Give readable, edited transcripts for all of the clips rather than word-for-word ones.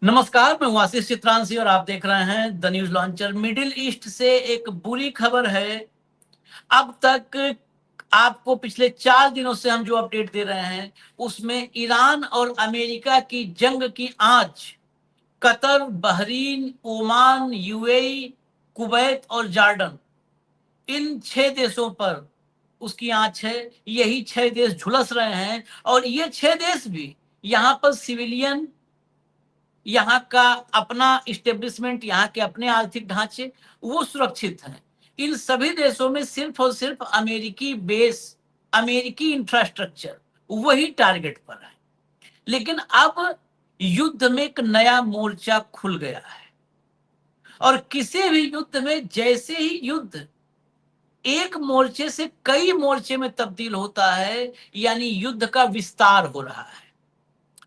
नमस्कार, मैं हूं आशीष चित्रांशी और आप देख रहे हैं the news launcher. Middle east से एक बुरी खबर है। अब तक आपको पिछले 4 दिनों से हम जो अपडेट दे रहे हैं उसमें ईरान और अमेरिका की जंग की आंच Qatar, Bahrain, Oman, UAE, Kuwait और जॉर्डन, इन 6 देशों पर उसकी आंच है। यही 6 देश झुलस रहे हैं और ये 6 देश भी यहाँ पर सिविलियन, यहाँ का अपना इस्टेब्लिशमेंट, यहाँ के अपने आर्थिक ढांचे वो सुरक्षित हैं। इन सभी देशों में सिर्फ और सिर्फ अमेरिकी बेस, अमेरिकी इंफ्रास्ट्रक्चर वही टारगेट पर है। लेकिन अब युद्ध में एक नया मोर्चा खुल गया है और किसी भी युद्ध में जैसे ही युद्ध एक मोर्चे से कई मोर्चे में तब्दील होता है, यानी युद्ध का विस्तार हो रहा है।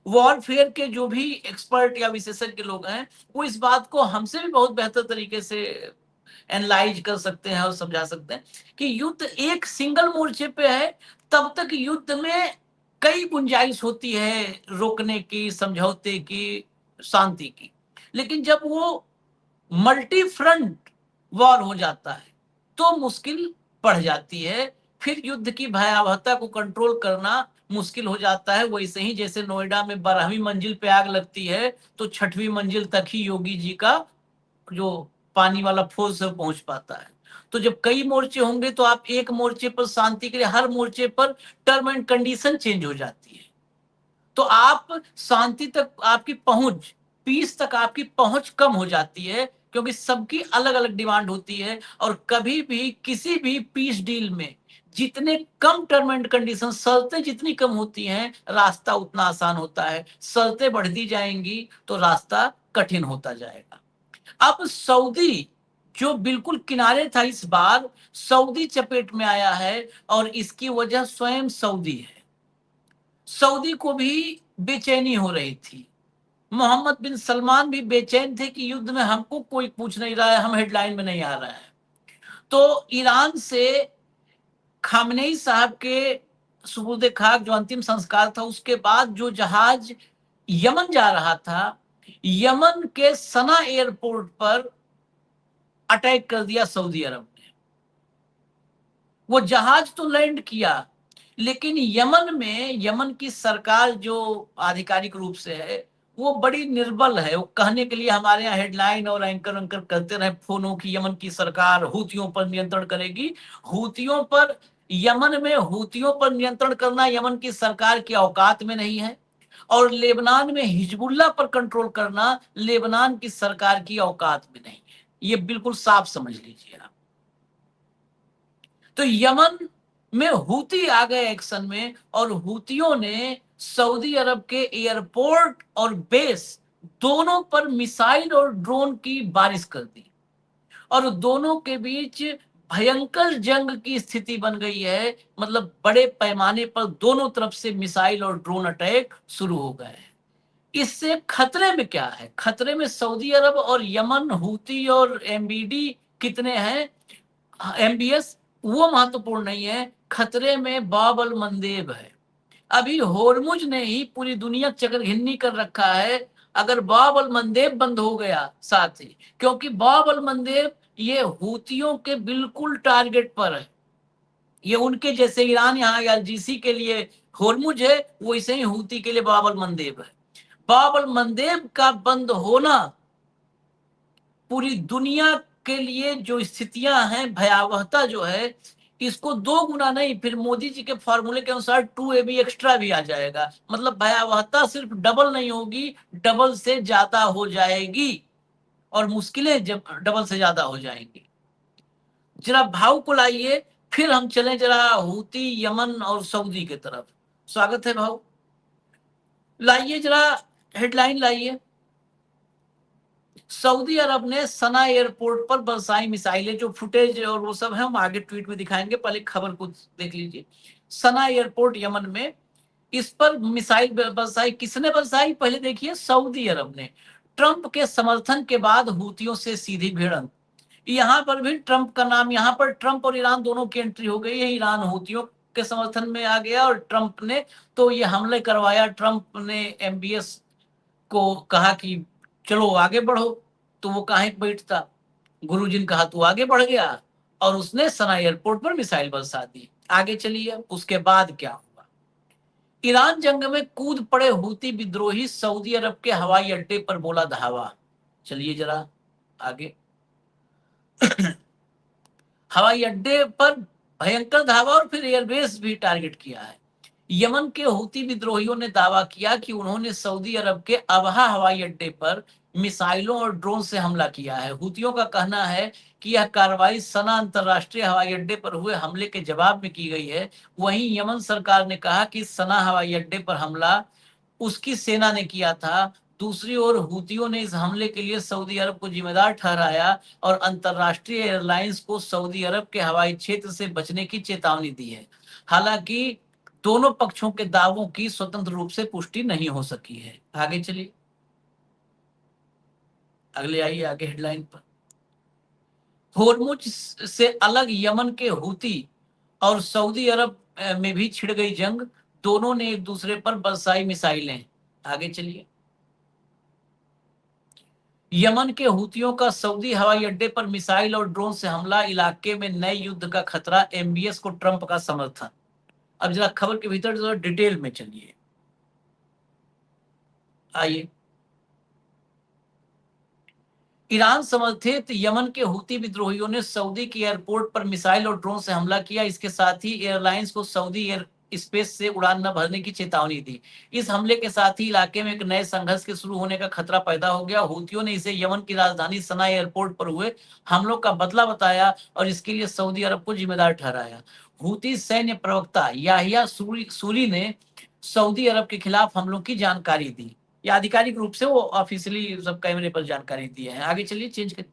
वॉरफेयर के जो भी एक्सपर्ट या विशेषज्ञ लोग हैं वो इस बात को हमसे भी बहुत बेहतर तरीके से एनालाइज कर सकते हैं और समझा सकते हैं कि युद्ध एक सिंगल मोर्चे पे है तब तक युद्ध में कई गुंजाइश होती है रोकने की, समझौते की, शांति की। लेकिन जब वो मल्टी फ्रंट वॉर हो जाता है तो मुश्किल बढ़ जाती है। फिर युद्ध की भयावहता को कंट्रोल करना मुश्किल हो जाता है। वैसे ही जैसे नोएडा में 12वीं मंजिल पे आग लगती है तो 6वीं मंजिल तक ही योगी जी का जो पानी वाला फोर्स है पहुंच पाता है। तो जब कई मोर्चे होंगे तो आप एक मोर्चे पर शांति के लिए हर मोर्चे पर टर्म एंड कंडीशन चेंज हो जाती है। तो आप शांति तक आपकी पहुंच, पीस तक आपकी पहुंच कम हो जाती है क्योंकि सबकी अलग अलग डिमांड होती है। और कभी भी किसी भी पीस डील में जितने कम टर्म एंड कंडीशन, शर्तें जितनी कम होती हैं रास्ता उतना आसान होता है। शर्तें बढ़ती जाएंगी तो रास्ता कठिन होता जाएगा। अब सऊदी जो बिल्कुल किनारे था, इस बार सऊदी चपेट में आया है और इसकी वजह स्वयं सऊदी है। सऊदी को भी बेचैनी हो रही थी। मोहम्मद बिन सलमान भी बेचैन थे कि युद्ध में हमको कोई पूछ नहीं रहा है, हम हेडलाइन में नहीं आ रहे हैं। तो ईरान से खामनेई साहब के सुबुद खाक जो अंतिम संस्कार था उसके बाद जो जहाज यमन जा रहा था, यमन के सना एयरपोर्ट पर अटैक कर दिया सऊदी अरब ने। वो जहाज तो लैंड किया लेकिन यमन में यमन की सरकार जो आधिकारिक रूप से है वो बड़ी निर्बल है। वो कहने के लिए हमारे यहाँ हेडलाइन और एंकर एंकर करते रहे फोनों की यमन की सरकार हूतियों पर नियंत्रण करेगी। हूतियों पर, यमन में हूतियों पर नियंत्रण करना यमन की सरकार की औकात में नहीं है। और लेबनान में हिजबुल्लाह पर कंट्रोल करना लेबनान की सरकार की औकात में नहीं है। ये बिल्कुल साफ समझ लीजिए आप। तो यमन में हूती आ गए एक्शन में और हूतियों ने सऊदी अरब के एयरपोर्ट और बेस दोनों पर मिसाइल और ड्रोन की बारिश कर दी और दोनों के बीच भयंकर जंग की स्थिति बन गई है। मतलब बड़े पैमाने पर दोनों तरफ से मिसाइल और ड्रोन अटैक शुरू हो गए हैं। इससे खतरे में क्या है? खतरे में सऊदी अरब और यमन, हूती और एमबीडी कितने हैं, एमबीएस, वो महत्वपूर्ण नहीं है। खतरे में बाब अल मंदेब है। अभी होर्मुज ने ही पूरी दुनिया चक्र-घिन्नी कर रखा है। अगर बाब अल मंदेब बंद हो गया साथ ही, क्योंकि बाब अल मंदेब ये हूतियों के बिल्कुल टारगेट पर है। ये उनके जैसे ईरान यहाँ एलजीसी के लिए होर्मुज है, वैसे ही हूती के लिए बाब अल मंदेब है। बाब अल मंदेब का बंद होना पूरी दुनिया के लिए जो स्थितियां हैं, भयावहता जो है, इसको 2 गुना नहीं, फिर मोदी जी के फॉर्मूले के अनुसार 2AB एक्स्ट्रा भी आ जाएगा। मतलब भयावहता सिर्फ डबल नहीं होगी, डबल से ज्यादा हो जाएगी और मुश्किलें जब डबल से ज्यादा हो जाएंगी। जरा भाव को लाइए, फिर हम चलें जरा हूती, यमन और सऊदी की तरफ। स्वागत है भाव। लाइए जरा हेडलाइन लाइए। सऊदी अरब ने सना एयरपोर्ट पर बरसाई मिसाइलें, जो फुटेज और वो सब है हम आगे ट्वीट में दिखाएंगे, पहले खबर को देख लीजिए। सना एयरपोर्ट यमन में, इस पर मिसाइल बरसाई। किसने बरसाई? पहले देखिए, सऊदी अरब ने। ट्रंप के समर्थन के बाद हूतियों से सीधी भिड़ंत। यहां पर भी ट्रंप का नाम, यहां पर ट्रंप और ईरान दोनों की एंट्री हो गई है। ईरान हूतियों के समर्थन में आ गया और ट्रंप ने तो ये हमले करवाया। ट्रंप ने एमबीएस को कहा कि चलो आगे बढ़ो, तो वो काहे बैठता। गुरुजी ने कहा तू आगे बढ़ गया और उसने सना एयरपोर्ट पर मिसाइल बरसा दी। आगे चलिए, उसके बाद क्या हुआ। ईरान जंग में कूद पड़े हूती विद्रोही, सऊदी अरब के हवाई अड्डे पर बोला धावा। चलिए जरा आगे। हवाई अड्डे पर भयंकर धावा और फिर एयरबेस भी टारगेट किया है। यमन के हूती विद्रोहियों ने दावा किया कि उन्होंने सऊदी अरब के अबहा हवाई अड्डे पर मिसाइलों और ड्रोन से हमला किया है। हूतियों का कहना है कि यह कार्रवाई सना अंतरराष्ट्रीय हवाई अड्डे पर हुए हमले के जवाब में की गई है। वहीं यमन सरकार ने कहा कि सना हवाई अड्डे पर हमला उसकी सेना ने किया था। दूसरी ओर हूतियों ने इस हमले के लिए सऊदी अरब को जिम्मेदार ठहराया और अंतरराष्ट्रीय एयरलाइंस को सऊदी अरब के हवाई क्षेत्र से बचने की चेतावनी दी है। हालांकि दोनों पक्षों के दावों की स्वतंत्र रूप से पुष्टि नहीं हो सकी है। आगे चलिए, अगले आइए आगे हेडलाइन पर। होर्मुज से अलग यमन के हूती और सऊदी अरब में भी छिड़ गई जंग। दोनों ने एक दूसरे पर बरसाई मिसाइलें। आगे चलिए। यमन के हूतियों का सऊदी हवाई अड्डे पर मिसाइल और ड्रोन से हमला, इलाके में नए युद्ध का खतरा, एमबीएस को ट्रंप का समर्थन। अब जरा खबर के भीतर जरा डिटेल में चलिए, आइए। ईरान समर्थित यमन के हूती विद्रोहियों ने सऊदी के एयरपोर्ट पर मिसाइल और ड्रोन से हमला किया। इसके साथ ही एयरलाइंस को सऊदी एयर स्पेस से उड़ान न भरने की चेतावनी दी। इस हमले के साथ ही इलाके में एक नए संघर्ष के शुरू होने का खतरा पैदा हो गया। हूतियों ने इसे यमन की राजधानी सना एयरपोर्ट पर हुए हमलों का बदला बताया और इसके लिए सऊदी अरब को जिम्मेदार ठहराया। हूती सैन्य प्रवक्ता याहिया सूरी ने सऊदी अरब के खिलाफ हमलों की जानकारी दी। या आधिकारिक रूप से वो ऑफिशियली सब कैमरे पर जानकारी दिए हैं। आगे चलिए, चेंज कर।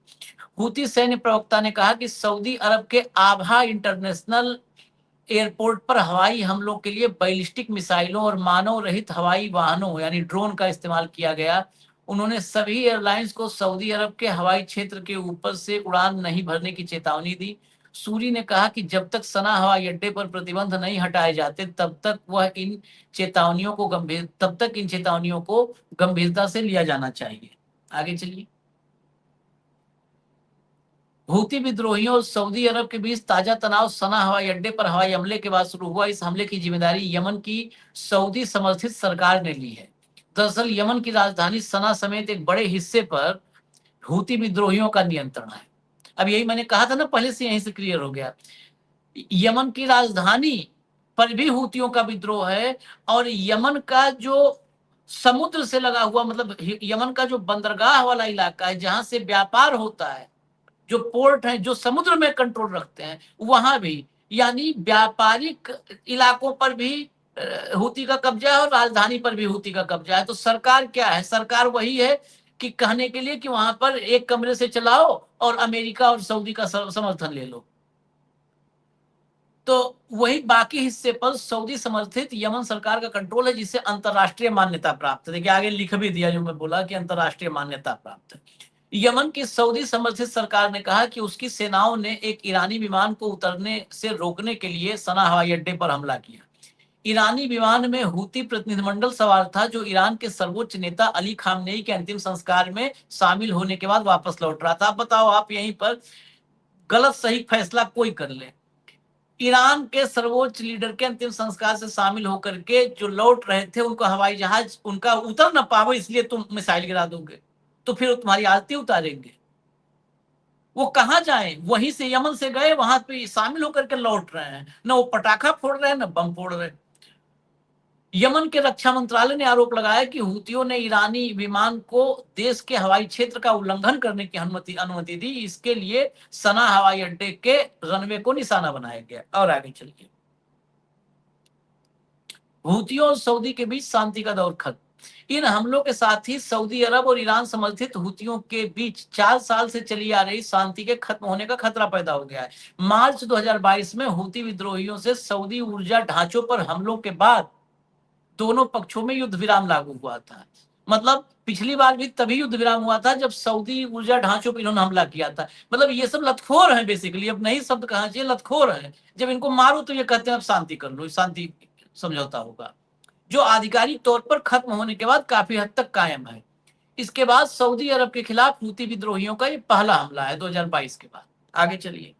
हूती सैन्य प्रवक्ता ने कहा कि सऊदी अरब के आभा इंटरनेशनल एयरपोर्ट पर हवाई हमलों के लिए बैलिस्टिक मिसाइलों और मानव रहित हवाई वाहनों यानी ड्रोन का इस्तेमाल किया गया। उन्होंने सभी एयरलाइंस को सऊदी अरब के हवाई क्षेत्र के ऊपर से उड़ान नहीं भरने की चेतावनी दी। सूरी ने कहा कि जब तक सना हवाई अड्डे पर प्रतिबंध नहीं हटाए जाते तब तक इन चेतावनियों को गंभीरता से लिया जाना चाहिए। आगे चलिए। हूती विद्रोहियों और सऊदी अरब के बीच ताजा तनाव सना हवाई अड्डे पर हवाई हमले के बाद शुरू हुआ। इस हमले की जिम्मेदारी यमन की सऊदी समर्थित सरकार ने ली है। दरअसल यमन की राजधानी सना समेत एक बड़े हिस्से पर हूती विद्रोहियों का नियंत्रण है। अब यही मैंने कहा था ना, पहले से यहीं से क्लियर हो गया। यमन की राजधानी पर भी हूतियों का विद्रोह है और यमन का जो समुद्र से लगा हुआ, मतलब यमन का जो बंदरगाह वाला इलाका है जहां से व्यापार होता है, जो पोर्ट है, जो समुद्र में कंट्रोल रखते हैं, वहां भी यानी व्यापारिक इलाकों पर भी हूती का कब्जा है और राजधानी पर भी हूती का कब्जा है। तो सरकार क्या है? सरकार वही है कि कहने के लिए कि वहां पर एक कमरे से चलाओ और अमेरिका और सऊदी का समर्थन ले लो। तो वही बाकी हिस्से पर सऊदी समर्थित यमन सरकार का कंट्रोल है, जिसे अंतरराष्ट्रीय मान्यता प्राप्त है। देखिए आगे लिख भी दिया, जो मैं बोला कि अंतरराष्ट्रीय मान्यता प्राप्त है। यमन की सऊदी समर्थित सरकार ने कहा कि उसकी सेनाओं ने एक ईरानी विमान को उतरने से रोकने के लिए सना हवाई अड्डे पर हमला किया। ईरानी विमान में हूती प्रतिनिधिमंडल सवार था, जो ईरान के सर्वोच्च नेता अली खामनेई के अंतिम संस्कार में शामिल होने के बाद वापस लौट रहा था। अब बताओ, आप यहीं पर गलत सही फैसला कोई कर ले। ईरान के सर्वोच्च लीडर के अंतिम संस्कार से शामिल होकर के जो लौट रहे थे, उनको हवाई जहाज उनका उतर ना पावे इसलिए तुम मिसाइल गिरा दोगे, तो फिर तुम्हारी आरती उतारेंगे। वो कहां जाए? वहीं से यमन से गए, वहां पे शामिल होकर के लौट रहे हैं। न वो पटाखा फोड़ रहे हैं, न बम फोड़ रहे हैं। यमन के रक्षा मंत्रालय ने आरोप लगाया कि हूतियों ने ईरानी विमान को देश के हवाई क्षेत्र का उल्लंघन करने की अनुमति दी। इसके लिए सना हवाई अड्डे के रनवे को निशाना बनाया गया। और आगे चलिए। हूतियों और सऊदी के बीच शांति का दौर खत्म। इन हमलों के साथ ही सऊदी अरब और ईरान समर्थित हूतियों के बीच 4 साल से चली आ रही शांति के खत्म होने का खतरा पैदा हो गया है। मार्च 2022 में हूती विद्रोहियों से सऊदी ऊर्जा ढांचों पर हमलों के बाद दोनों पक्षों में युद्ध विराम लागू हुआ था। मतलब पिछली बार भी तभी युद्ध विराम हुआ था जब सऊदी ऊर्जा ढांचों पर इन्होंने हमला किया था। मतलब ये सब लतखोर है बेसिकली, अब नहीं शब्द कहना चाहिए, लतखोर है। जब इनको मारो तो ये कहते हैं अब शांति कर लो, शांति समझौता होगा, जो आधिकारिक तौर पर खत्म होने के बाद काफी हद तक कायम है। इसके बाद सऊदी अरब के खिलाफ हूती विद्रोहियों का ये पहला हमला है 2022 के बाद। आगे चलिए।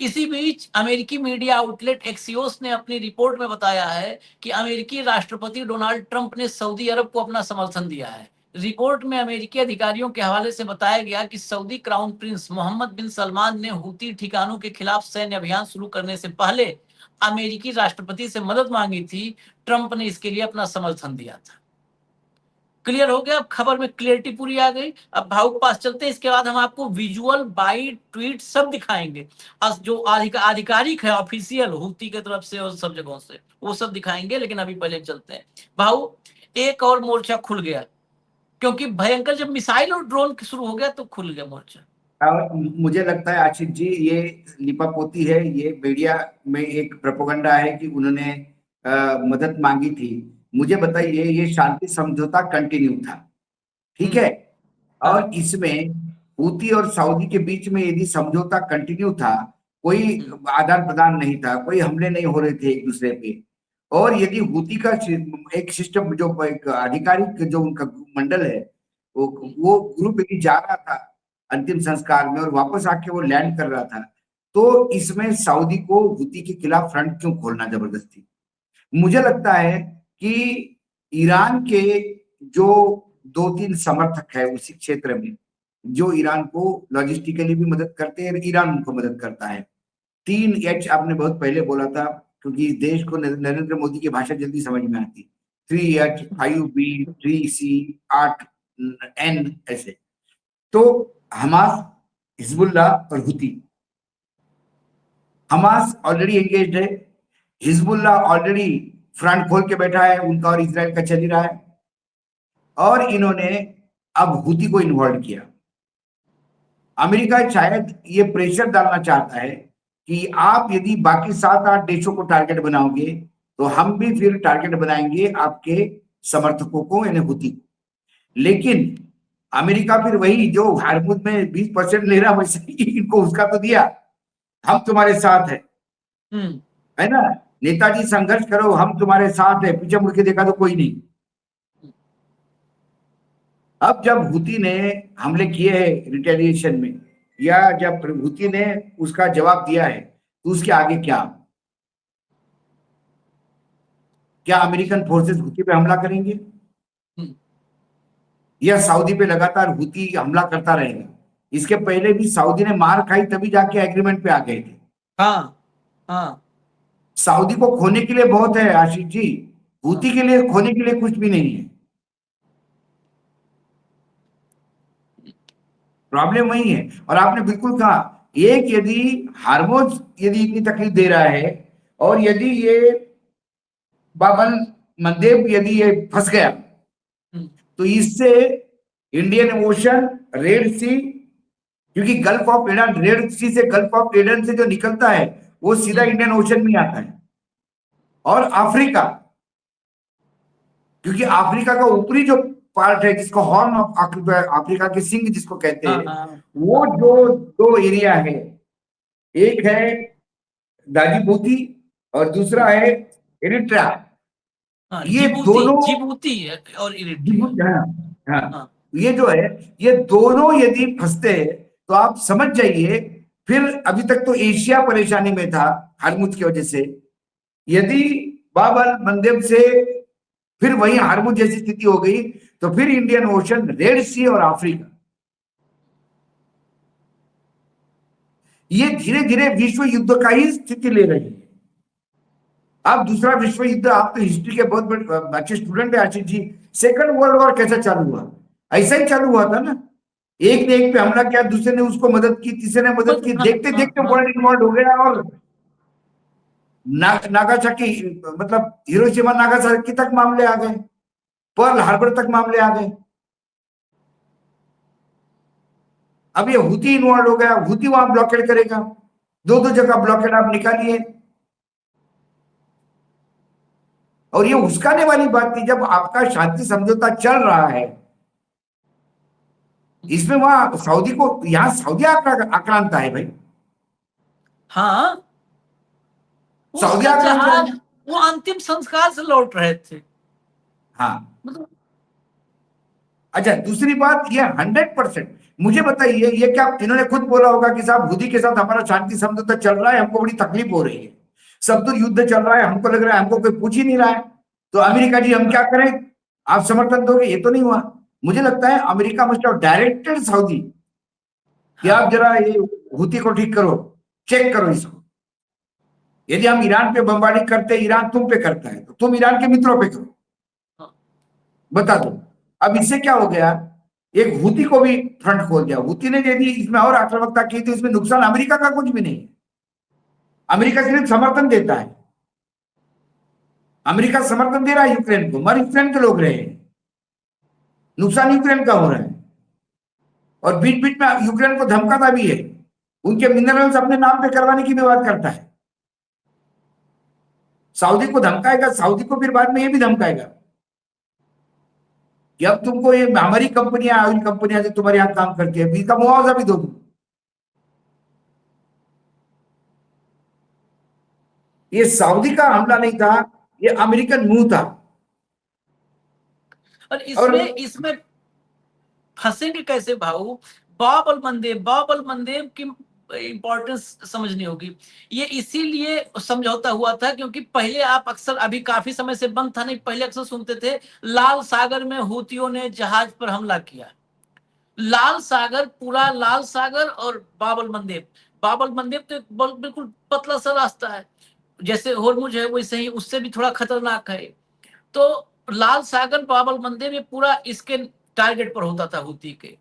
इसी बीच अमेरिकी मीडिया आउटलेट एक्सियोस ने अपनी रिपोर्ट में बताया है कि अमेरिकी राष्ट्रपति डोनाल्ड ट्रंप ने सऊदी अरब को अपना समर्थन दिया है। रिपोर्ट में अमेरिकी अधिकारियों के हवाले से बताया गया कि सऊदी क्राउन प्रिंस मोहम्मद बिन सलमान ने हूती ठिकानों के खिलाफ सैन्य अभियान शुरू करने से पहले अमेरिकी राष्ट्रपति से मदद मांगी थी। ट्रंप ने इसके लिए अपना समर्थन दिया था। क्लियर हो गया? अब खबर में क्लियरिटी पूरी आ गई। अब भावुक पास चलते हैं। इसके बाद हम आपको विजुअल, बाइट, ट्वीट सब दिखाएंगे। जो आधिकारिक है, ऑफिशियल हूती की तरफ से और सब जगहों से, वो सब दिखाएंगे। लेकिन अभी पहले चलते हैं। भाऊ, एक और मोर्चा खुल गया, क्योंकि भयंकर जब मिसाइल और ड्रोन शुरू हो गया तो खुल गया मोर्चा। मुझे लगता है आशिष जी, ये लिपापोती है, ये मीडिया में एक प्रोपेगेंडा है कि उन्होंने मदद मांगी थी। मुझे बताइए, ये शांति समझौता कंटिन्यू था, ठीक है? और इसमें हूती और सऊदी के बीच में यदि समझौता कंटिन्यू था, कोई आदान प्रदान नहीं था, कोई हमले नहीं हो रहे थे एक दूसरे पे, और यदि हूती का एक सिस्टम, जो एक आधिकारिक जो उनका मंडल है, वो ग्रुप यदि जा रहा था अंतिम संस्कार में और वापस आके वो लैंड कर रहा था, तो इसमें सऊदी को हूती के खिलाफ फ्रंट क्यों खोलना जबरदस्ती? मुझे लगता है कि ईरान के जो 2-3 समर्थक है उसी क्षेत्र में, जो ईरान को लॉजिस्टिकली भी मदद करते हैं, ईरान उनको मदद करता है। 3H आपने बहुत पहले बोला था, क्योंकि इस देश को नरेंद्र मोदी की भाषा जल्दी समझ में आती। 3H, 5B, 3C, 8N, ऐसे। तो हमास, हिजबुल्लाह और हुती। हमास ऑलरेडी एंगेज्ड है, हिजबुल्लाह ऑलरेडी फ्रंट खोल के बैठा है, उनका और इजराइल का चल ही रहा है, और इन्होंने अब हुती को इन्वॉल्व किया। अमेरिका शायद ये प्रेशर डालना चाहता है कि आप यदि बाकी 7-8 देशों को टारगेट बनाओगे, तो हम भी फिर टारगेट बनाएंगे आपके समर्थकों को, यानी हुती को। लेकिन अमेरिका फिर वही जो हारमुज में 20% ले रहा, वैसे ही इनको उसका तो दिया, हम तुम्हारे साथ है ना, नेताजी संघर्ष करो, हम तुम्हारे साथ है, पीछे मुड़ के देखा तो कोई नहीं। अब जब हुती ने हमले किए हैं रिटेलिएशन में, या जब हुती ने उसका जवाब दिया है, तो उसके आगे क्या? क्या अमेरिकन फोर्सेस हुती पे हमला करेंगे, या सऊदी पे लगातार हुती हमला करता रहेगा? इसके पहले भी सऊदी ने मार खाई, तभी जाके एग्रीमेंट पे आ गए थे। हाँ। सऊदी को खोने के लिए बहुत है आशीष जी, हुती के लिए खोने के लिए कुछ भी नहीं है। प्रॉब्लम वही है। और आपने बिल्कुल कहा, एक यदि हार्मोज यदि इतनी तकलीफ दे रहा है, और यदि ये बाबल मंदेब यदि ये फंस गया, तो इससे इंडियन ओशन, रेड सी, क्योंकि गल्फ ऑफ एडन, रेड सी से गल्फ ऑफ एडन से जो निकलता है वो सीधा इंडियन ओशन में आता है, और अफ्रीका, क्योंकि अफ्रीका का ऊपरी जो पार्ट है, जिसको हॉर्न ऑफ अफ्रीका के सिंह जिसको कहते हैं, वो जो 2 एरिया है, एक है दाजीबूती और दूसरा है इरिट्रिया। ये दोनों जिबूती और इरिट्रिया, हाँ, ये जो है, ये दोनों यदि फंसते हैं, तो आप समझ जाइए, फिर अभी तक तो एशिया परेशानी में था हरमुज की वजह से, यदि बाबल मंदेब से फिर वही हरमुज जैसी स्थिति हो गई, तो फिर इंडियन ओशन, रेड सी और अफ्रीका, ये धीरे धीरे विश्व युद्ध का ही स्थिति ले रही है। अब दूसरा विश्व युद्ध, आप तो हिस्ट्री के बहुत बड़े अच्छे स्टूडेंट है Ashish ji, second world war कैसे चालू हुआ? ऐसा ही चालू हुआ था ना, एक ने एक पे हमला किया, दूसरे ने उसको मदद की, तीसरे ने मदद की, देखते देखते वर्ल्ड इन्वॉल्व हो गया, और नागासाकी, मतलब हिरोशिमा नागासाकी तक मामले आ गए, पर्ल हार्बर तक मामले आ गए। अब ये हुती इन्वॉल्व हो गया, हुती वहां ब्लॉकेड करेगा, 2-2 जगह ब्लॉकेड आप निकालिए। और ये उस्काने वाली बात थी, जब आपका शांति समझौता चल रहा है, इसमें वहां सऊदी को, यहां सऊदी आक्रांता है भाई। हाँ, सऊदी जहाज वो अंतिम संस्कार से लौट रहे थे। हाँ, मतलब अच्छा, दूसरी बात, ये 100%, मुझे बताइए, ये क्या इन्होंने खुद बोला होगा कि साहब हुदी के साथ हमारा शांति समझौता चल रहा है, हमको बड़ी तकलीफ हो रही है, सब तो युद्ध चल रहा है, हमको लग रहा है हमको कोई पूछ ही नहीं रहा है, तो अमेरिका जी हम क्या करें, आप समर्थन दोगे? ये तो नहीं हुआ। मुझे लगता है America must have directed Saudi कि हाँ आप जरा ये हुती को ठीक करो, चेक करो इसको। यदि हम ईरान पे बमबारी करते, ईरान तुम पे करता है, तो तुम ईरान के मित्रों पे करो, हाँ। बता दो। अब इससे क्या हो गया, एक हूती को भी फ्रंट खोल दिया। हूती ने यदि इसमें और आक्रामकता की तो इसमें नुकसान अमेरिका का कुछ भी नहीं है, अमेरिका सिर्फ समर्थन देता है, अमेरिका समर्थन दे रहा है यूक्रेन को, मगर यूक्रेन के लोग रहे हैं, नुकसान यूक्रेन का हो रहा है, और बीच बीच में यूक्रेन को धमकाता भी है, उनके मिनरल्स अपने नाम पे करवाने की भी बात करता है, सऊदी को धमकाएगा, सऊदी को फिर बाद में ये भी धमकाएगा कि अब तुमको ये हमारी कंपनियां, ऑयल कंपनियां जो तुम्हारे यहां काम करती है, इसका मुआवजा भी दो। ये सऊदी का हमला नहीं था, ये अमेरिकन मुंह था। और और इसमें इसमें फंसेंगे कैसे भाऊ? बाब अल मंदेब की इंपॉर्टेंस समझनी होगी। ये इसीलिए समझौता हुआ था क्योंकि पहले आप अक्सर, अभी काफी समय से बंद था नहीं, पहले अक्सर सुनते थे लाल सागर में हूतियों ने जहाज पर हमला किया। लाल सागर, पूरा लाल सागर और बाब अल मंदेब तो बिल्कुल पतला सा रास्ता है, जैसे होर्मुज है वैसे ही, उससे भी थोड़ा खतरनाक है। तो लाल सागर, बाब अल मंदेब, ये पूरा इसके टारगेट पर होता था हूती के।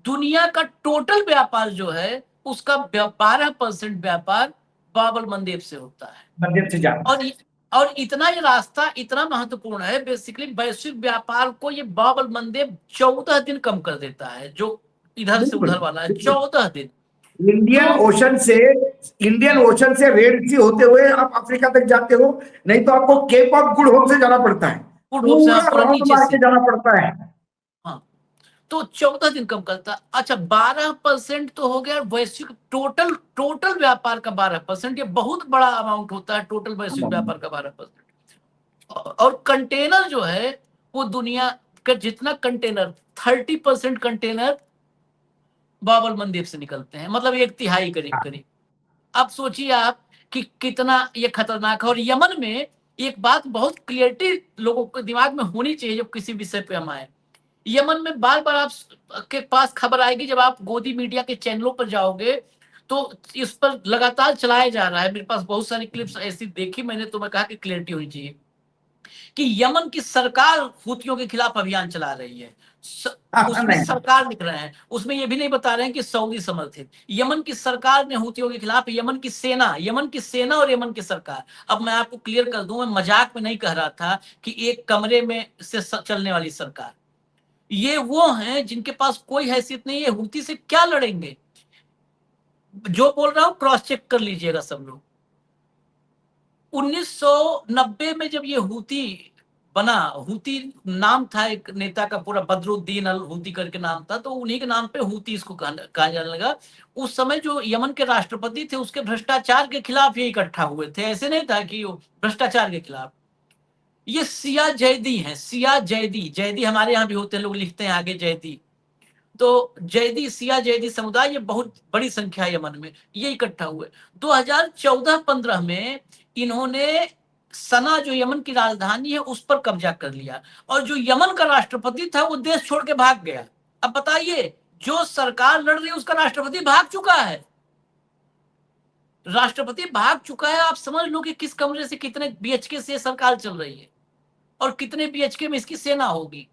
दुनिया का टोटल व्यापार जो है उसका 12% व्यापार बाब अल मंदेब से होता है। मध्यम से जाता और और इतना ये रास्ता इतना महत्वपूर्ण है, बेसिकली वैश्विक व्यापार को ये बाब अल मंदेब 14 दिन कम कर देता है, जो इधर से बिल्कुल उधर वाला है, बिल्कुल। 14 दिन। इंडियन तो ओशन से, इंडियन ओशन से रेड सी होते हुए आप अफ्रीका तक जाते हो, नहीं तो आपको केप ऑफ गुड होप से जाना पड़ता है, गुड होप से, हाँ, पूरा पूरा राउंड नीचे मार से। के जाना पड़ता है। हाँ, तो 14 दिन कम करता। अच्छा, 12% तो हो गया वैश्विक टोटल टोटल व्यापार का 12%, ये बहुत बड़ा अमाउंट होता है टोटल वैश्विक व्यापार का 12%। और कंटेनर जो है वो दुनिया का जितना कंटेनर, 30% कंटेनर बाब अल मंदेब से निकलते हैं, मतलब 1/3 करीब करीब। अब सोचिए आप कि कितना ये खतरनाक है। और यमन में एक बात बहुत क्लियरिटी लोगों के दिमाग में होनी चाहिए जब किसी विषय पे हम आए। यमन में बार बार आप के पास खबर आएगी, जब आप गोदी मीडिया के चैनलों पर जाओगे तो इस पर लगातार चलाया जा रहा है। मेरे पास बहुत सारी क्लिप्स ऐसी देखी मैंने, तो मैं कहा कि क्लियरिटी होनी चाहिए कि यमन की सरकार हूतियों के खिलाफ अभियान चला रही है। उसमें नहीं, सरकार लिख रहे हैं, उसमें ये भी नहीं बता रहे हैं कि सऊदी समर्थित। यमन की सरकार ने हूतियों के खिलाफ, यमन की सेना और यमन की सरकार। अब मैं आपको क्लियर कर दूं, मैं मजाक में नहीं कह रहा था कि एक कमरे में से चलने वाली सरकार। ये वो हैं जिनके पास कोई हैसियत नहीं है, हूती से क्या लड़ेंगे? जो बोल रहा हूं क्रॉस चेक कर लीजिएगा सब लोग। 1990 में जब ये हूती बना, हूती नाम था एक नेता का, पूरा बदरुद्दीन अल हूती करके नाम था, तो उन्हीं के नाम पे हूती इसको कहा जाने लगा। उस समय जो यमन के राष्ट्रपति थे उसके भ्रष्टाचार के खिलाफ ये इकट्ठा हुए थे, ऐसे नहीं था कि भ्रष्टाचार के खिलाफ। ये सिया जैदी हैं, सिया जैदी, जैदी हमारे यहाँ भी होते हैं, लोग लिखते हैं आगे जैदी। तो जैदी, सिया जैदी समुदाय, ये बहुत बड़ी संख्या है यमन में, ये इकट्ठा हुए। 2014-15 में इन्होंने सना, जो यमन की राजधानी है, उस पर कब्जा कर लिया, और जो यमन का राष्ट्रपति था वो देश छोड़ के भाग गया। अब बताइए, जो सरकार लड़ रही है उसका राष्ट्रपति भाग चुका है, राष्ट्रपति भाग चुका है। आप समझ लो कि किस कमरे से, कितने बीएचके से सरकार चल रही है, और कितने बीएचके में इसकी सेना होगी।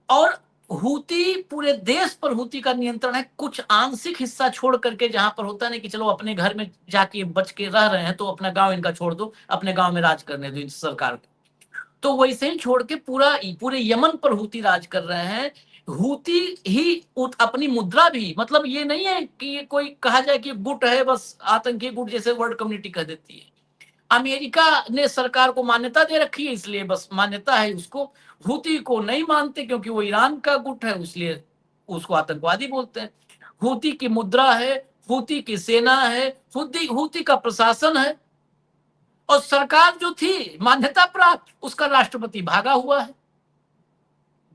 और हूती, पूरे देश पर हूती का नियंत्रण है, कुछ आंशिक हिस्सा छोड़ करके, जहां पर होता नहीं कि चलो अपने घर में जाके बच के रह रहे हैं तो अपना गांव इनका छोड़ दो, अपने गांव में राज करने दो इन सरकार को, तो वैसे ही छोड़ के पूरे यमन पर हूती राज कर रहे हैं। हूती ही अपनी मुद्रा भी, मतलब ये नहीं है कि ये कोई कहा जाए कि गुट है, बस आतंकी गुट जैसे वर्ल्ड कम्युनिटी कह देती है। अमेरिका ने सरकार को मान्यता दे रखी है, इसलिए बस मान्यता है उसको। हूती को नहीं मानते क्योंकि वो ईरान का गुट है, इसलिए उसको आतंकवादी बोलते हैं। हूती की मुद्रा है, हूती की सेना है, हूती का प्रशासन है, और सरकार जो थी मान्यता प्राप्त, उसका राष्ट्रपति भागा हुआ है,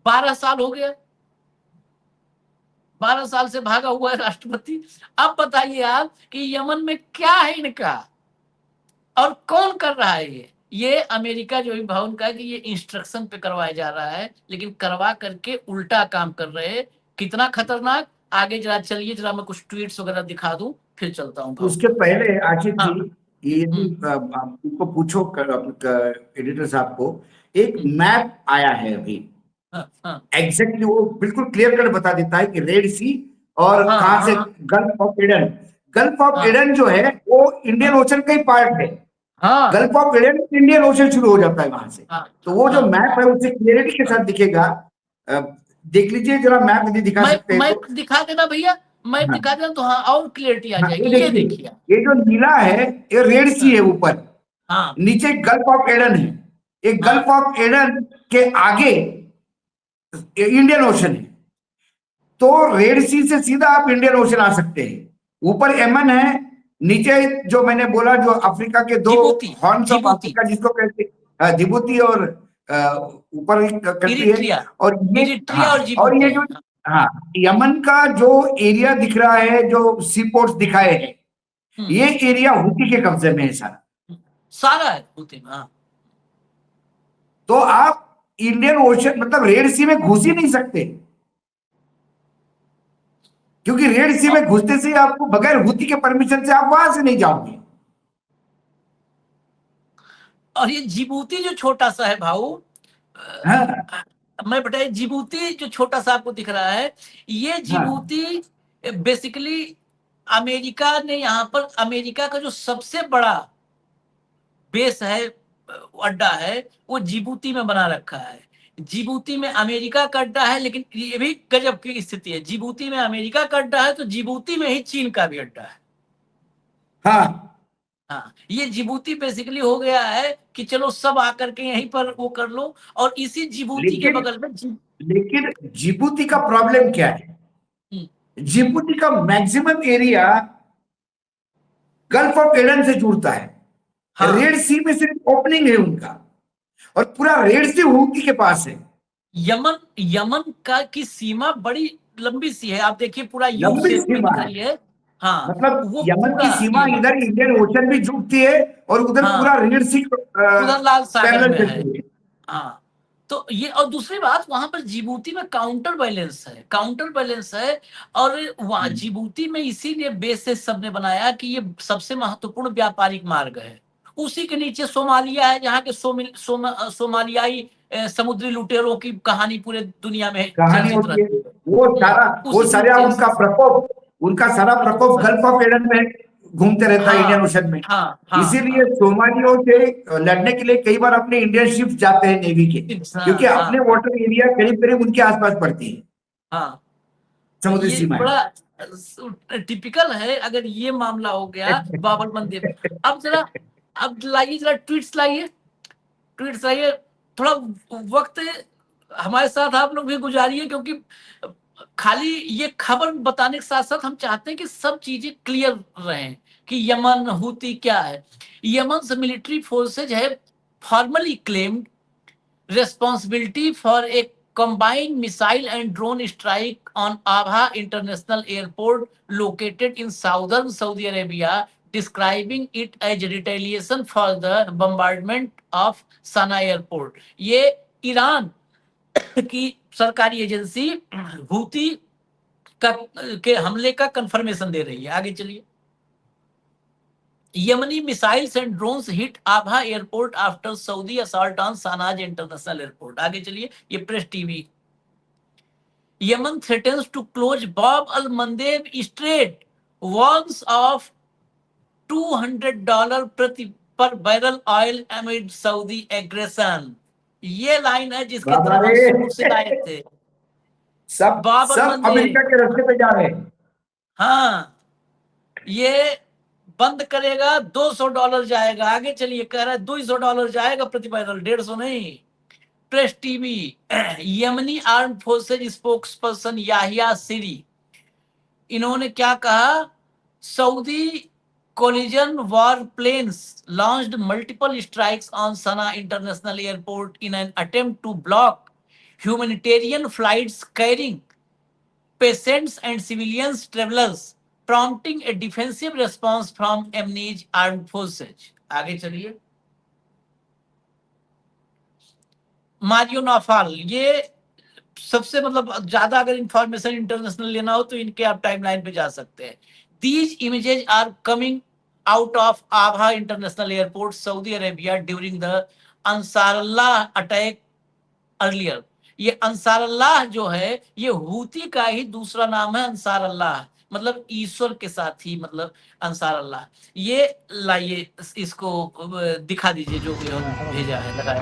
12 साल हो गया। 12 साल से भागा हुआ है राष्ट्रपति। अब बताइए आप कि यमन में क्या है इनका और कौन कर रहा है ये अमेरिका जो भी भवन का है कि ये इंस्ट्रक्शन पे करवाया जा रहा है, लेकिन करवा करके उल्टा काम कर रहे हैं। कितना खतरनाक। आगे जरा चलिए, जरा मैं कुछ ट्वीट्स वगैरह दिखा दूं, फिर चलता हूँ भवन। उसके पहले आशिष हाँ। जी, ये भी हम्म, आप उनको पूछो एडिटर साहब को, एक हम्म, मैप आया है अभी, हाँ, हाँ, एग्जैक्टली वो बिल्कुल क्लियर कट बता देता है कि रेड सी और हाँ, कहां से हाँ, gulf of Aden. Gulf of हाँ, एडन जो है वो इंडियन हाँ, ओशन का ही पार्ट है। हाँ, gulf of Aden Indian ocean शुरू हो जाता है वहां से। हाँ, तो वो जो हाँ, मैप है उससे क्लियरिटी के हाँ। साथ दिखेगा। अ, देख लीजिए जरा, मैप यदि दिखा मैं सकते हैं मैं तो। दिखा देना भैया। मैं हाँ दिखा देना तो हाँ, और क्लियरिटी आ हाँ, ये जाएगी। ये देखिए, देखिए। ये जो नीला है ये रेड सी हाँ, है ऊपर, हाँ, नीचे गल्फ ऑफ एडन है। ये हाँ, गल्फ ऑफ एडन के आगे इंडियन ओशन है। तो रेड सी से सीधा आप इंडियन ओशन आ सकते हैं। ऊपर यमन है, नीचे जो मैंने बोला जो अफ्रीका के दो Djibouti, horns of Djibouti, Africa जिसको कहते हैं, जिबूती और ऊपर एक कंट्री है। इरिट्रिया, और ये, इरिट्रिया हाँ, और और ये जिबूती। जो, हाँ, यमन का जो एरिया दिख रहा है, जो सी पोर्ट्स दिखाए हैं, हम्म, ये एरिया हुती के कब्जे में है सारा। सारा है जिबूती में। हाँ, तो आप इंडियन ओशन मतलब रेड सी में घुस ही नहीं सकते, क्योंकि रेड सी में घुसते से आपको बगैर हुती के परमिशन से आप वहां से नहीं जाओगे। और ये जिबूती जो छोटा सा है भाऊ, हाँ मैं बताया, जिबूती जो छोटा सा आपको दिख रहा है, ये हाँ, जिबूती बेसिकली अमेरिका ने यहाँ पर, अमेरिका का जो सबसे बड़ा बेस है, अड्डा है, वो जिबूती में बना रखा है। जिबूती में अमेरिका का अड्डा है, लेकिन ये भी गजब की स्थिति है। जिबूती में अमेरिका का अड्डा है तो जिबूती में ही चीन का भी अड्डा है। हाँ, हाँ, ये जिबूती बेसिकली हो गया है कि चलो सब आकर के यहीं पर वो कर लो। और इसी जिबूती के लेकिन बगल में लेकिन जिबूती का प्रॉब्लम क्या है? हम्म, जिबूती का maximum area gulf of Aden से जुड़ता है। हाँ, रेड सी में सिर्फ ओपनिंग है उनका, और पूरा रेड सी हुती के पास है। यमन यमन का की सीमा बड़ी लंबी सी है। आप देखिए पूरा यू लंबी शेप में सीमा दिख है, रही है। हाँ, मतलब वो यमन पूरा की सीमा एरिया, इधर इंडियन ओशन भी जुड़ती है, और उधर पूरा हाँ, रेड सी उधर लाल सागर पैरेलल में है। चलती है। हाँ, तो ये, और दूसरी बात, वहां पर जिबूती में काउंटर बैलेंस है, काउंटर बैलेंस है। और वहां जिबूती में इसीलिए बेस से सबने बनाया कि ये सबसे महत्वपूर्ण व्यापारिक मार्ग है। उसी के नीचे सोमालिया है, जहाँ के सोमालियाई समुद्री लुटेरों की कहानी पूरे दुनिया में कहानी चर्चित होती है, रहती है। वो उसी के सारा नीचे उनका प्रकोप, उनका सारा प्रकोप सब। गल्फ ऑफ एडन में घूमते रहता है, इंडियन हाँ, ओशन में। हाँ, हाँ, इसीलिए हाँ, सोमालियों से लड़ने के लिए कई बार अपने इंडियन शिप्स जाते हैं नेवी के, क्योंकि हाँ, अपने हाँ, वाटर एरिया करीब करीब उनके आसपास पड़ती है, हाँ। तो समुद्री ये सीमाएं। बड़ा टिपिकल है। अगर ये मामला हो गया बाबर मंदिर। अब जरा, अब लाइए, जरा ट्वीट्स लाइए, ट्वीट्स लाइए। थोड़ा वक्त हमारे साथ आप लोग भी गुजारिए, क्योंकि खाली ये खबर बताने के साथ साथ हम चाहते हैं कि सब चीजें क्लियर रहें कि यमन हूती क्या है। यमन मिलिट्री फोर्सेज है formally claimed responsibility for a combined missile and drone strike on Abha International Airport located in southern Saudi Arabia, describing it as retaliation for the bombardment of Sana'a Airport. ये Iran की सरकारी agency Houthi का के हमले का confirmation दे रही है। आगे चलिए। Yemeni missiles and drones hit Abha airport after Saudi assault on Sanaj International Airport. आगे चलिए, ये press TV. Yemen threatens to close Bab al Mandeb Strait, warns of $200 per barrel oil amid Saudi aggression. ये line है जिसके बाबा तरफ हम रे, शुरू से आए थे। सब बाब अल सब अमेरिका मंदेब, के रास्ते पे जा रहे हैं। हाँ, ये बंद करेगा $200 जाएगा। आगे चलिए, कह रहा है $200 जाएगा प्रति पैदल, 150 नहीं। Press TV. Yemeni arm forces spokesperson Yahya Saree, इन्होंने क्या कहा? Saudi coalition war planes launched multiple strikes on Sanaa International Airport in an attempt to block humanitarian flights carrying peasants and civilians travelers, prompting a defensive response from Yemeni's armed forces. आगे चलिए। Mario Naufal, ये सबसे मतलब ज्यादा अगर information international लेना हो तो इनके आप टाइमलाइन पे जा सकते हैं। These images are coming out of Abha international airport, Saudi Arabia, during the Ansarullah attack earlier. ये अंसारुल्लाह जो है ये हूती का ही दूसरा नाम है अंसारुल्लाह, मतलब ईश्वर के साथ ही, मतलब अंसारुल्लाह। ये लाइए इसको दिखा दीजिए जो भी भेजा है, लगाया।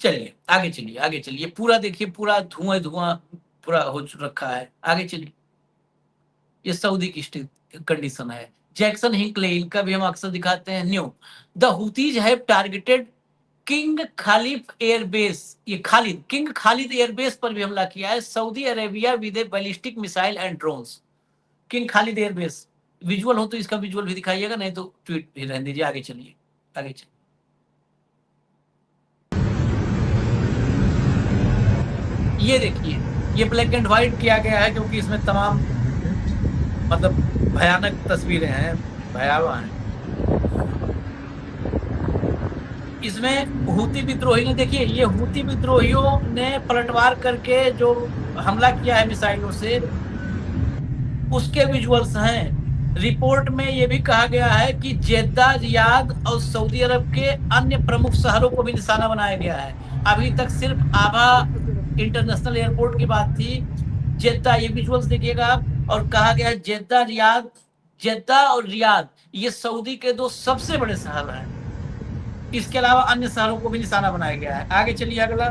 चलिए आगे चलिए, आगे चलिए, पूरा देखिए, पूरा धुआं धुआं पूरा हो रखा है। आगे चलिए, ये सऊदी की कंडीशन है। जैक्सन हिंकले, इनका भी हम अक्सर दिखाते हैं। New, the हुतीज have targeted king Khalid airbase, ये खालिद, किंग खालिद एयरबेस पर भी हमला किया है Saudi Arabia with A ballistic missile and drones. King Khalid airbase, visual हो तो इसका विजुअल भी दिखाइएगा, नहीं तो ट्वीट भी रहने दीजिए। आगे चलिए, आगे चलिए। ये देखिए, ये ब्लैक एंड व्हाइट किया गया है क्योंकि इसमें तमाम मतलब भयानक तस्वीरें हैं, भयावह हैं। इसमें हूती विद्रोही ने, देखिए ये हूती विद्रोहियों ने पलटवार करके जो हमला किया है मिसाइलों से, उसके विजुअल्स हैं। रिपोर्ट में ये भी कहा गया है कि जेद्दा, रियाद और सऊदी अरब के अन्य प्रमुख शहरों को भी निशाना बनाया गया है। अभी तक सिर्फ आभा इंटरनेशनल एयरपोर्ट की बात थी। जेद्दा, ये विजुअल्स देखिएगा आप, और कहा गया जेद्दा और रियाद ये सऊदी के दो सबसे बड़े शहर हैं। इसके अलावा अन्य शहरों को भी निशाना बनाया गया है। आगे चलिए, अगला।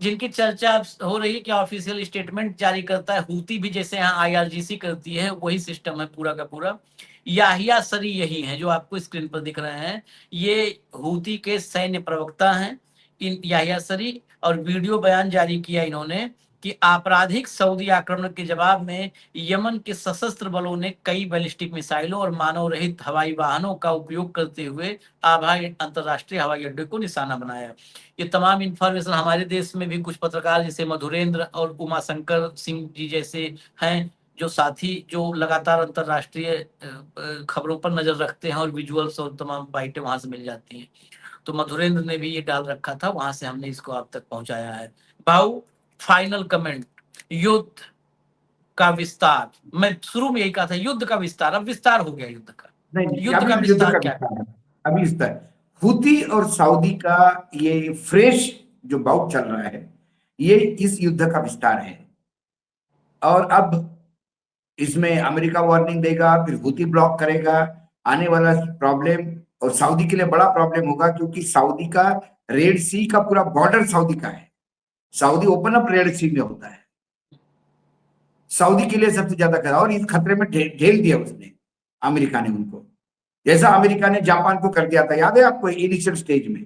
जिनकी चर्चा हो रही है कि ऑफिशियल स्टेटमेंट जारी करता है हूती भी, जैसे यहाँ आईआरजीसी करती है, वही सिस्टम है पूरा का पूरा। याहिया सरी यही है जो आपको स्क्रीन पर दिख रहे हैं, ये हूती के सैन्य प्रवक्ता हैं इन याहिया सरी, और वीडियो बयान जारी किया इन्होंने कि आपराधिक सऊदी आक्रमण के जवाब में यमन के सशस्त्र बलों ने कई बैलिस्टिक मिसाइलों और मानव रहित हवाई वाहनों का उपयोग करते हुए आभा अंतरराष्ट्रीय हवाई अड्डे को निशाना बनाया। ये तमाम इंफॉर्मेशन हमारे देश में भी कुछ पत्रकार जैसे मधुरेंद्र और उमाशंकर सिंह जी जैसे हैं, जो साथी जो लगातार अंतरराष्ट्रीय खबरों पर नजर रखते हैं, और विजुअल्स और तमाम बाइटें वहां से मिल जाती हैं। तो मधुरेंद्र ने भी ये डाल रखा था, वहां से हमने इसको आप तक पहुंचाया है। भाऊ, फाइनल कमेंट, युद्ध का विस्तार, मैं शुरू में यही कहा था युद्ध का विस्तार, अब विस्तार हो गया युद्ध का। नहीं, युद्ध का विस्तार क्या है? अभी विस्तार हूती और सऊदी का ये फ्रेश जो बाउट चल रहा है, ये इस युद्ध का विस्तार है। और अब इसमें अमेरिका वार्निंग देगा, फिर हूती ब्लॉक करेगा। आने वाला प्रॉब्लम और सऊदी के लिए बड़ा प्रॉब्लम होगा, क्योंकि सऊदी का रेड सी का पूरा बॉर्डर सऊदी का है। सऊदी ओपन अप रेड सी में होता है, सऊदी के लिए सबसे ज्यादा खतरा, और इस खतरे में ढेल दिया उसने, अमेरिका ने उनको, जैसा अमेरिका ने जापान को कर दिया था, याद है आपको इनिशियल स्टेज में?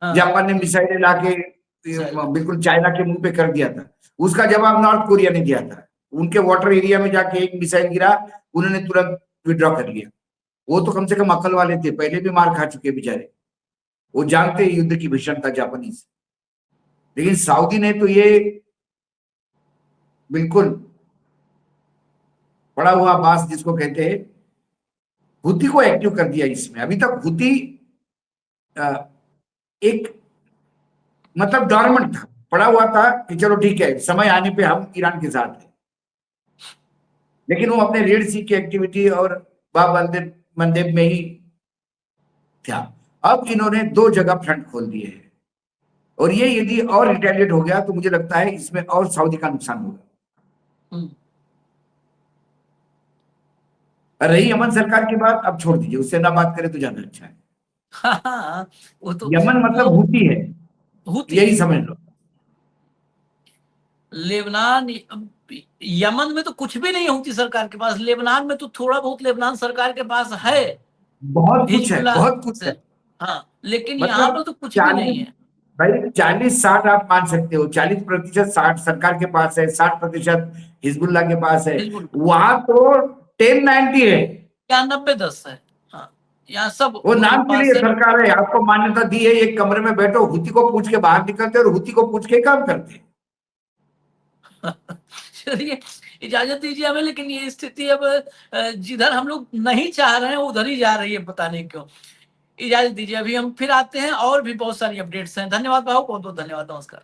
जापान ने मिसाइलें लाके बिल्कुल चाइना के मुंह पे कर दिया था, उसका जवाब नॉर्थ कोरिया ने दिया था। उनके वाटर एरिया में जाके एक मिसाइल गिरा, उन्होंने तुरंत विड्रॉ कर लिया। वो तो कम से कम अकल वाले थे, पहले भी मार खा चुके बेचारे, वो जानते युद्ध की भीषणता जापानीज। लेकिन सऊदी ने तो ये बिल्कुल पड़ा हुआ बांस जिसको कहते हैं, हूती को एक्टिव कर दिया इसमें। अभी तक हूती एक मतलब डॉर्मेंट था, पड़ा हुआ था कि चलो ठीक है, समय आने पे हम ईरान के साथ हैं, लेकिन वो अपने रेड सी की एक्टिविटी और बाब मंदेब में ही था। अब इन्होंने 2 जगह फ्रंट खोल दिए हैं और ये यदि और रिटेलिएट हो गया तो मुझे लगता है इसमें और सऊदी का नुकसान होगा। हम्म, रही यमन सरकार की बात, अब छोड़ दीजिए, उससे ना बात करें तो ज्यादा अच्छा है। हाँ, वो तो यमन मतलब वो हूती है, हुती यही समझ लो। लेबनान, यमन में तो कुछ भी नहीं होती सरकार के पास, लेबनान में तो थोड़ा बहुत लेबनान सरकार के पास है, बहुत कुछ है, हिजबुल्लाह बहुत कुछ से। है। हाँ, लेकिन यहाँ मतलब पर तो कुछ भी नहीं 40, है। भाई 40-60 आप मान सकते हो, 40% 60 सरकार के पास है, 60% हिजबुल्लाह के पास है। हिजबुल्लाह वहां तो 1090 है। यहाँ 90-10 है। हाँ, यहाँ सब वो उनके नाम के लिए पास है। सरकार है, आपको मान्यता दी है, एक कमरे में बैठो, हुती को पूछ के बाहर निकलते और हुती को पूछ के काम करते। चलिए, इजाजत दीजिए हमें, लेकिन ये स्थिति अब जिधर हम लोग नहीं चाह रहे हैं उधर ही जा रही है, पता नहीं क्यों। इजाजत दीजिए, अभी हम फिर आते हैं, और भी बहुत सारी अपडेट्स हैं। धन्यवाद भाऊ, बहुत बहुत धन्यवाद, नमस्कार।